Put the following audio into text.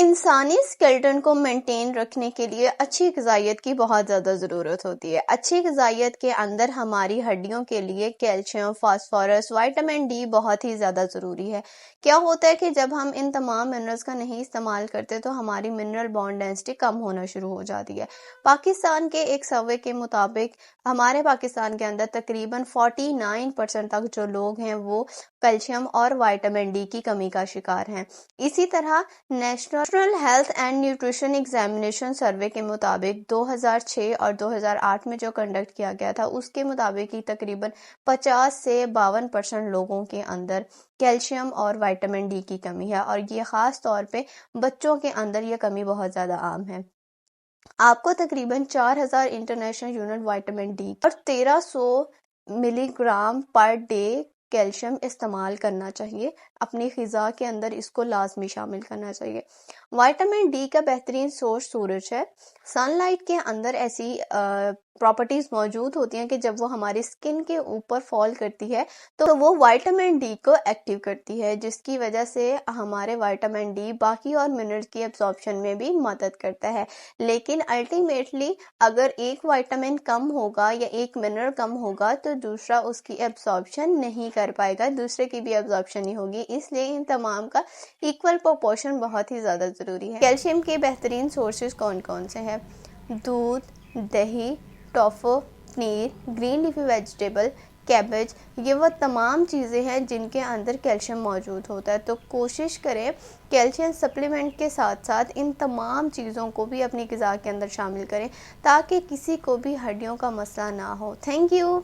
इंसानी स्केलेटन को मेंटेन रखने के लिए अच्छी ग़िज़ाइयत की बहुत ज़्यादा ज़रूरत होती है। अच्छी ग़िज़ाइयत के अंदर हमारी हड्डियों के लिए कैल्शियम, फास्फोरस, विटामिन डी बहुत ही ज़्यादा ज़रूरी है। क्या होता है कि जब हम इन तमाम मिनरल्स का नहीं इस्तेमाल करते तो हमारी मिनरल बॉन्ड डेंसिटी कम होना शुरू हो जाती है। पाकिस्तान के एक सर्वे के मुताबिक हमारे पाकिस्तान के अंदर तकरीबन 49% तक जो लोग हैं वो कैल्शियम और विटामिन डी की कमी का शिकार हैं। इसी तरह national health and nutrition examination survey के मुताबिक 2006 और 2008 में जो कंडक्ट किया गया था उसके मुताबिक ही तकरीबन 50 से 52% लोगों के अंदर कैल्शियम और विटामिन डी की कमी है और ये ख़ास तौर पे बच्चों के अंदर ये कमी बहुत ज़्यादा आम है। आपको तकरीबन 4000 इंटरनेशनल यूनिट विटामिन डी और 1300 मिलीग्राम पर डे कैल्शियम इस्तेमाल करना चाहिए। अपनी ग़िज़ा के अंदर इसको लाजमी शामिल करना चाहिए। विटामिन डी का बेहतरीन सोर्स सूरज है। सनलाइट के अंदर ऐसी प्रॉपर्टीज़ मौजूद होती हैं कि जब वो हमारी स्किन के ऊपर फॉल करती है तो वो विटामिन डी को एक्टिव करती है, जिसकी वजह से हमारे विटामिन डी बाकी और मिनरल्स की एब्जॉर्प्शन में भी मदद करता है। लेकिन अल्टीमेटली अगर एक विटामिन कम होगा या एक मिनरल कम होगा तो दूसरा उसकी एब्जॉर्प्शन नहीं कर पाएगा, दूसरे की भी एब्जॉर्प्शन नहीं होगी। इसलिए इन तमाम का इक्वल प्रोपोर्शन बहुत ही ज़्यादा ज़रूरी है। कैल्शियम के बेहतरीन सोर्सेज कौन कौन से हैं? दूध, दही, tofu, paneer, green leafy vegetable, cabbage, ये वो तमाम चीज़ें हैं जिनके अंदर कैल्शियम मौजूद होता है। तो कोशिश करें कैल्शियम सप्लीमेंट के साथ साथ इन तमाम चीज़ों को भी अपनी ग़िज़ा के अंदर शामिल करें ताकि किसी को भी हड्डियों का मसला ना हो। Thank you.